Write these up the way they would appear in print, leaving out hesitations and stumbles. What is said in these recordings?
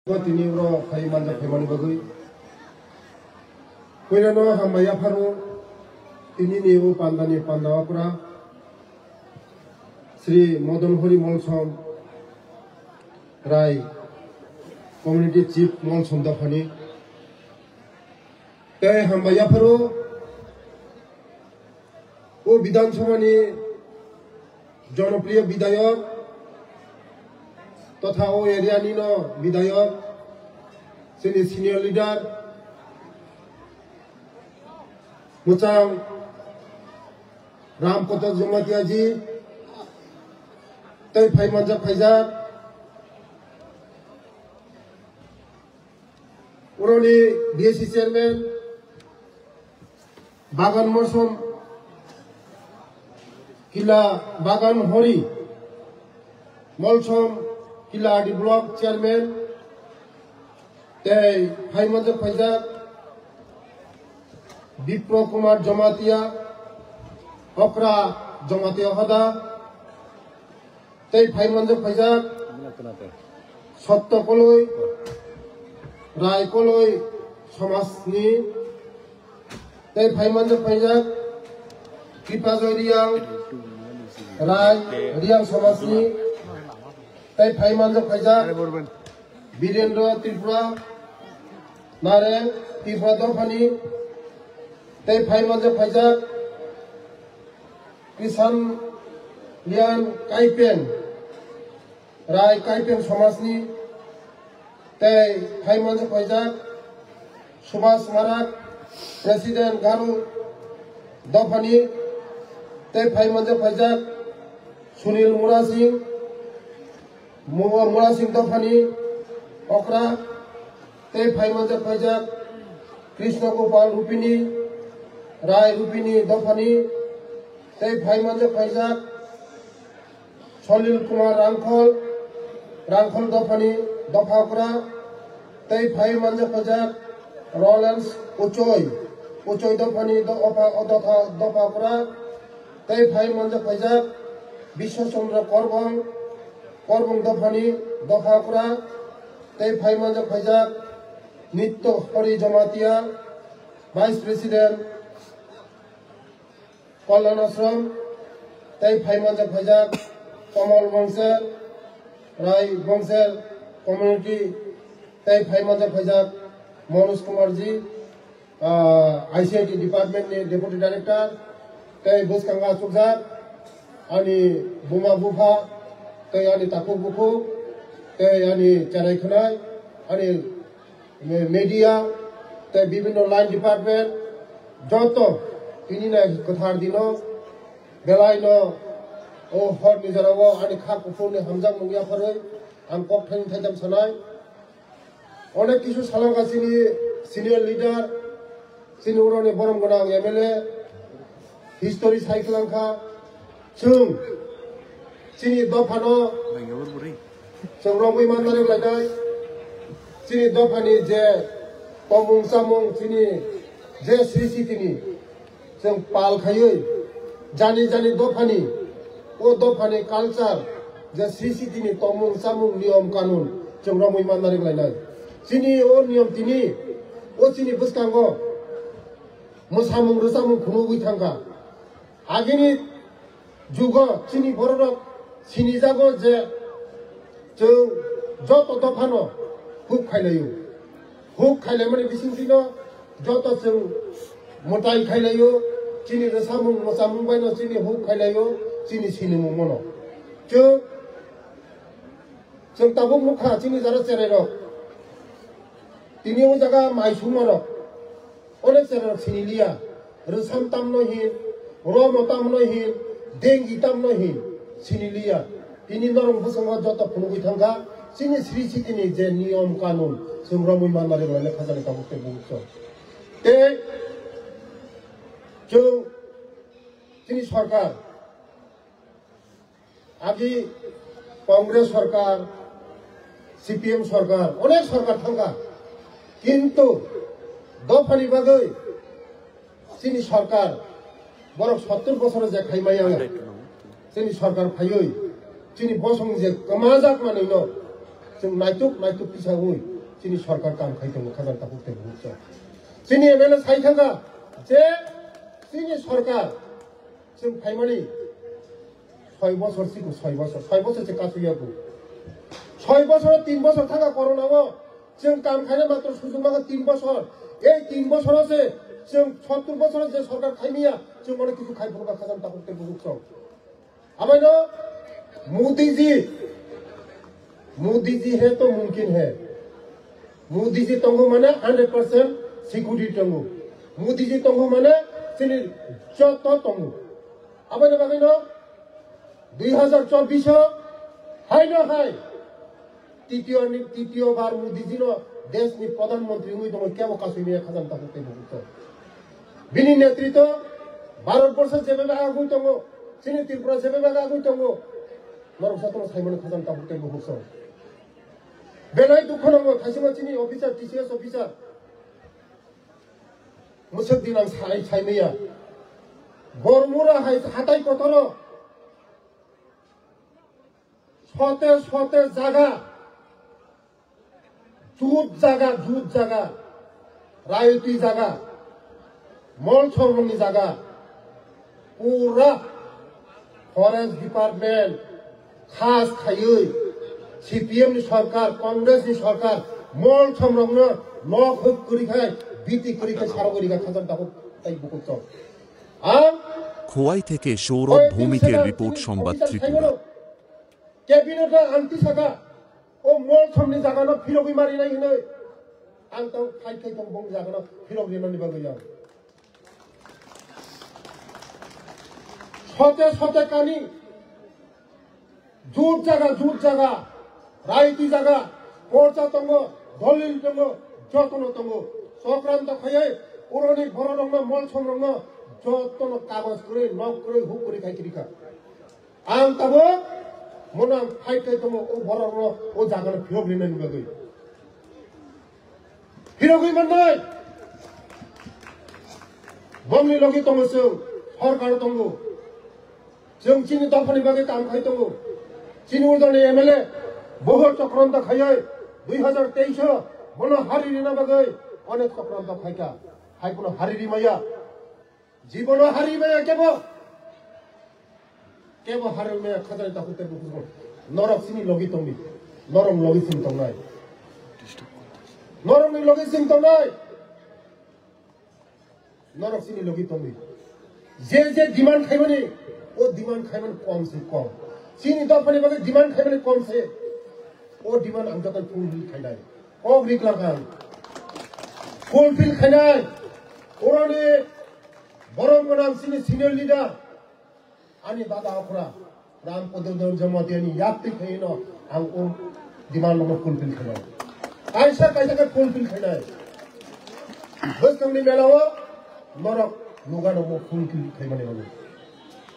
Tini uro kai manja kai bagui. Kuina no hambaya faru tini ni u pandani pandawa pura. Sri Madan Hori Molsom Rai Community Chief Molsom Dafani. Te hambaya faru o Bidhan Sabha ni জনপ্রিয় বিধায়ক तथा ओ area नि no विधायक जोंनि senior lidar मुचां Ram Pratap Jamatia जी तै फाइमानजा फाइजाक उरनि BSc chairman बागान मौसम किला बागान हरि मौसम Kiladi Block Chairman, Tay Haimanja Faizak, Bipro Kumar Jamatia, Okra Jamatia Hada, Tay Haimanja Faizak, Sotta Koloi, Rai Koloi, Somasni, Tay Haimanja Faizak, Kipazo Riang, Rai Riang Somasni, Tay Haimanja Faizak, Birendra Tripura, Nareng Tripura Dofani, Tay Haimanja Faizak, Kisan Lian Kaipen, Rai Kaipen Somasni, Tay Haimanja Faizak, Subhas Marak, President Garu Dofani, Tay Haimanja Faizak, Sunil Murasing, Mura Singh Dafani, Okra, Tay Haimanja Faizak, Krishna Gopal Rupini, Rai Rupini Dafani, Tay Haimanja Faizak, Solil Kumar Rangkhol Dafani, Dafakra, Tay Haimanja Faizak, Rollins Uchoy Dafani, Dafakra, Tay Haimanja Faizak, Bishwachandra Korbong Dafani, Dafakura, Tay Haimanja Faizak, Nitto Hori Jamatia, Vice President, Kalyan Ashram, Tay Haimanja Faizak, Kamal Bansal, Rai Bansal Community, Tay Haimanja Faizak, Manoj Kumar ji, ICT Department Deputy Director, Tay Buskanga Sukzak, Ani Buma Bufa, Tay ani Tapu Buku, Tay ani Chanai Khunai, ani Media, Tay Bibino Line Department, Joto, ini na Kathar Dino, Belaino, O Hot Nizarawa, ani Khakufun, Hamzak Mungia Faroi, and Koptan Tajam Sanai. Onek Kishu Salakasini, Senior Leader, Sinuroni Boromgonang MLA, History Cyclanka, Chung. Sini Dofano, Sangrongwi Mandari Ladai, Sini Dofani Je, Pomung Samung, Sini Je Sisi Tini, Sang Pal Khayoy, Jani Dofani, O Dofani Culture, Je Sisi Tini, Pomung Samung Niom Kanun, Sangrongwi Mandari Ladai. Sini O Niom Tini, O Sini Buskango, Musamung Rusamung Kunuwi Tanga, Agini Jugo, Sini Borok, Sinizago je joto dofano huk khailayo huk khaile mane bisingtino joto jeng motai khailayo chini rasamung mosamung baino chini huk khailayo chini sinimung mono jeng tabung mukha chini jara cherero tini o jaga maisumano onek cherero siniliya rasam tamno hin rom tamno hin dengi tamno hin Sinilia, ini norong busanga jota punugui thanga, sini Sri Sitini je niyom kanun, sumramui manmari lele khazane kamukte bungso. Te, jo, sini sarkar, agi Congress sarkar, CPM sarkar, onek sarkar thanga, kintu Dofani bagai, sini sarkar, borok 70 বছরে যে খাইমাইয়া Sini sarkar phayoi, sini bosong je kamajak manino, जों नायतुक पिसावै जोंनि सरकार काम खायदों खाजान ताबुकते बुहुत जोंनि MLA साइथांगा जे जोंनि सरकार जों फाइमानि 6 বছর सिगु 6 বছর से कासुयागु 6 বছর 3 বছর থাকা করোনাও जों काम खायनो मात्र सुजुमागा 3 বছর এই 3 বছরसे जों 70 বছর যে সরকার খাইমিয়া जों অনেক কিছু খাইবো খাজান তাবুকতে বুহুত আমাইनो मोदी जी है तो मुमकिन है मोदी जी तंगो माने 100% सिक्योरिटी तंगो मोदी जी तंगो माने सिनि जत तंगो आबानो बागाइनो 2024 हाय न हाय तृतीय बार मोदी जी नो देश नि प्रधानमंत्री हुई दङ केबो कासुइने खाजान ताबुकते बुहुत बिनि नेतृत्व भारतवर्ष जेबेबा आगु दङ सिनि त्रिपुरा जेबेबा आगु दङ नरसातन साइमन खाजान ताबुकते बुहुत बेलाय दुख नांगौ खायसेमाथिनि अफिसार टीसीएस अफिसार मुसक दिनां साइमैया बरमुरा हाथाय कतर सते जागा जुत जागा रायती जागा मल छरमनि जागा पूरा फरेस्ट डिपार्टमेंट खास खायै सीपीएम नि सरकार कांग्रेस नि सरकार मल छमरंनो नक हुक करिखाय बीटी करिखाय सारगरिखा खाजान ताबुक ताई बुकुत आं খোয়াই থেকে সৌরভ ভৌমিকের রিপোর্ট সংবাদ ত্রিপুরা कैबिनेट आंटी सका ओ मल छमनि जागानो फिरगै मारिनाय होनो आं ताव फाइथाय दं बं जागानो फिरगै मारिनाय बागैया सते कानि जुट जागा रायती जागा पर्चा दङ दलिल दङ जतन दङ संक्रांत खायै उरनि बररंनो मल छमरंनो जतन कागज करे नक करे हुक करे खायखिरिखा आं ताबो मना फाइथाय दङ ओ बररंनो ओ जागानो फिरगैनायनि बागै फिरगै माननाय बंनि लगे दङ जों सरकार दङ जों चिनि दफानि बागै काम खाय दङ चिनि उदानि एमएलए बहुत चक्रांत खायै 2023 मनो हारिरिना बागै अनेक चक्रांत खायका हायकुनो हारिरि माया जीवन हारिमाया केबो हारिमाया खाजान ताबुकते बुहुत नरक सिनि लगी तंनि नरम लगी सिन तंनाय नरम नि लगी सिन तंनाय नरक सिनि लगी तंनि जे डिमांड खायमानि ओ डिमांड खायमान कम से कम सिनि दफानि बागै डिमांड खायमानि कम से ओ डिमांड आं तक फुलफिल खायनाय कब रिक्लाखान फुलफिल खायनाय ओरानि बरम गोनां सिनि सिनियर लीडर आनि दादा अखरा राम पदर जमातियानि यात्रि खायनो आं ओ डिमांड नो फुलफिल खायनाय कायसा का फुलफिल खायनाय बसतंनि मेलाव नरक नुगानो मो फुलफिल खायमानि बागै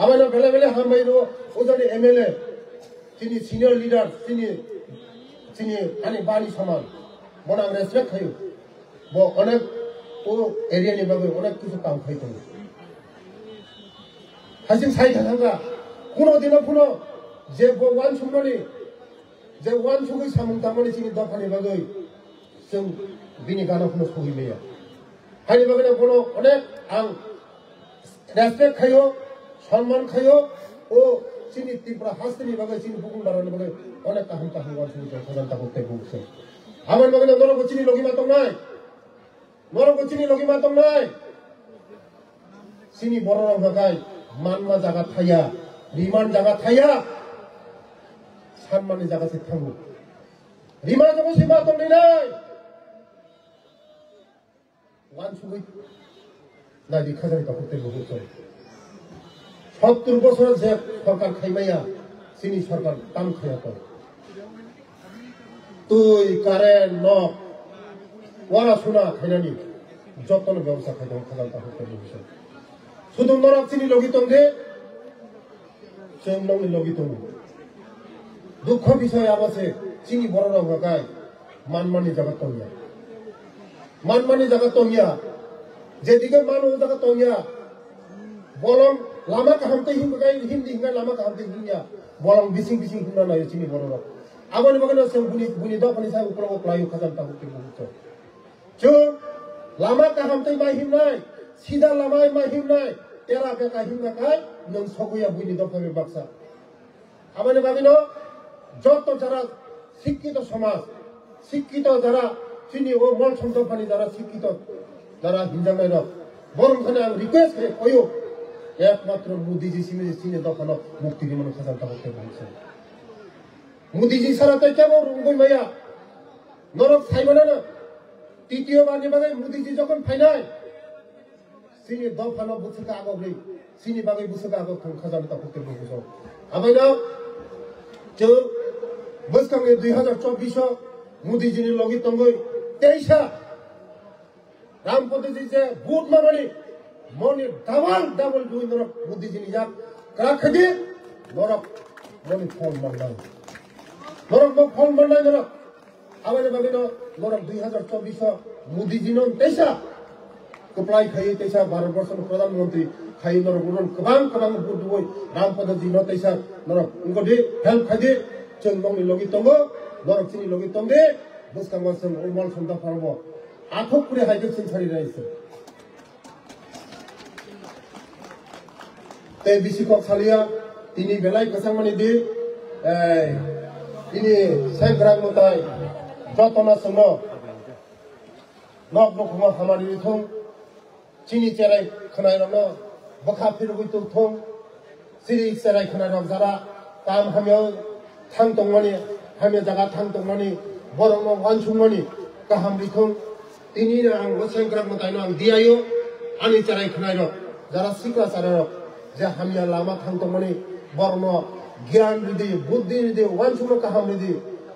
आबानो बेले हामबायनो ओजानि एमएलए सिनि सिनियर लीडर सिनि आनि बानि समान मना रेसपेक्ट खायो बो अनेक ओ एरिया नि बागै अनेक किछु काम खायतो हासिम साइ थांगा कुनो दिनो कुनो जे बो वान सुमनि जे वान सुगै सामुं तामनि सिनि दफानि बागै जों बिनि गाना कुनो सहिमेया हानि बागै कुनो अनेक आं रेसपेक्ट खायो सम्मान खायो ओ सिनि त्रिपुरा हास्तिनि बागै सिनि बुकुंदारनि बागै अनेक काहाम वान सुगै खाजान ताबुकते बुहुत आमान बागै नरक चिनि लगी मातंनाय सिनि बररं बागै मानमा जागा थाया रिमान जागा थाया सानमानि जागा से थांगो रिमान जागा से मातंनाय वान सुगै नायदि खाजान ताबुकते बुहुत 70 বছর যে সরকার খাইমাইয়া সিনি সরকার কাম খায়াতো তুই কারেন্ট নক পড়াশোনা খাইনানি যতন ব্যবস্থা খাইতাম খাজান তাবুকতে বুহুত শুধু নরক চিনি লগিতং দে जों লগিতং দুঃখ বিষয় আবাসে চিনি বড় গায় মানমানি জায়গা তঙ্গিয়া মানমানি জায়গা তঙ্গিয়া যেদিকে মানুষ জায়গা তঙ্গিয়া বলং लामा काहामते हिंगाय हिंदी हिंगा लामा काहामते हिंगा बरं बिसिं हिंना नायो चिनि बरं abani bagano sem buni do pani sa upro playu khazam ta hukti buto jo lama kaham tai mai himnai sida lamai mai himnai tera ka himna kai nang soguya buni do phame baksa abani bagano joto jara শিক্ষিত সমাজ শিক্ষিত যারা চিনি ও মল সম্পদানি যারা শিক্ষিত যারা হিন্দাঙ্গাইর বরংখানে আমি request করে কইও একমাত্র মোদিজি সিনে তখন মুক্তি দিমন খাজানটা করতে বলছে মোদিজি ছাড়া তো কেমন রুঙ্গই মাইয়া নরক খাইবে না তৃতীয়বার নিবাগে মোদিজি যখন ফাইনাই সিনি দফানো বুসুকা আগবে সিনি বাগে বুসুকা আগ খাজানটা করতে বলছে আবাই না যে বসকাঙ্গে 2024 মোদিজিনি লগি তঙ্গই 23 রামপদজি যে বুট মারনি মনি ডাবল দুই নরক মোদিজিনি যা কাখাদি নরক মনি ফোন মারলাই নরক ফোন মারলাই নরক আবারে বাগে নরক 2024 মোদিজিনো 23 কপ্লাই খাই 23 ভারতবর্ষের প্রধানমন্ত্রী খাই নরক উড়ন কবাং বুট বই রামপদজি ন 23 নরক ইনগদি হেল্প খাদি जों नंनि लगि तंगो नरकसिनि लगि तंगे बसकांगा जों उमल समदा फारबो आठक पुरे हाइदो जों सारि राइसो ते बिसिको सालिया तिनि बेलाय गसांमानि दि तिनि सेंग्रा मताय जतना संग नक नखमा खामानि थं चिनि चेराय खनायरनो बखा फिरगै थं सिरि चेराय खनायरम जारा ताम हामियाव थांग दंमानि हामिया जागा थांग दंमानि बरंनो वानसुमानि गाहाम बिखं तिनिनो आं सेंग्रा मतायनो आं दियायो आनि चेराय खनायरो जारा सिक्रा सारारो जे हामिया लामा थांग दंमानि बरंनो ज्ञान रिदि बुद्धि रिदि वानसुनो गाहाम रिदि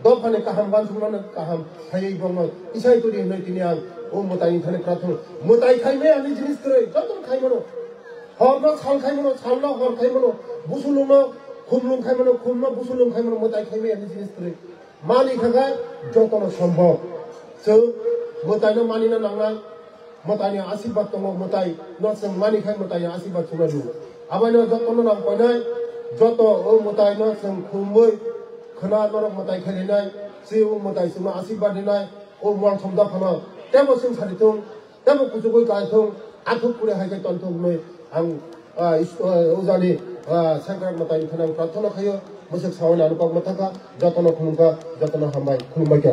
दफाने गाहाम वानसुनो गाहाम हायै बंनो इसाय तुरि होनै तिनि आं ओ मतायनि थाने प्राथन मताय खायमे आनि जिनिस करे जतन खायमनो हरनो साल खायमनो सालनो हर खायमनो बुसुलुनो खुमलुं खायमनो खुमनो बुसुलुं खायमनो मताय खायमे आनि जिनिस करे मानि थाखाय जतन सम्भव जों मतायनो मानिनो नांनाय मतायनि आशीर्बाद दङ मताय नसों मानि खाय मतायनि आशीर्बाद सुनादु आबायनो जतन नाम कयनाय जत ओ मतायनो जों खुमै खोना नरक मताय खायनाय जे ओ मताय सुना आशीर्बाद दिनाय ओ मल समदा फाना तेबो जों सारिथों तेबो कुजुगै गायथों आथु पुरे हायखै तन्थोंमै आं उजानि सेंग्रा मतायनि थाखाय प्रार्थना खायो मोसक सावना अनुपक मथाका जतन खुलुमका जतन हामबाय खुलुमबाय के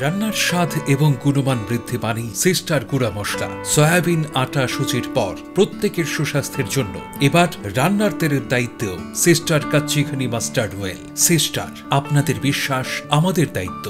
রান্নার স্বাদ এবং গুণমান বৃদ্ধি পানি সিস্টার গুঁড়া মশলা সয়াবিন আটা সুচির পর প্রত্যেকের সুস্বাস্থ্যের জন্য এবার রান্নার তেলের দায়িত্বেও সিস্টার কাচ্চিখানি মাস্টার্ড অয়েল সিস্টার আপনাদের বিশ্বাস আমাদের দায়িত্ব।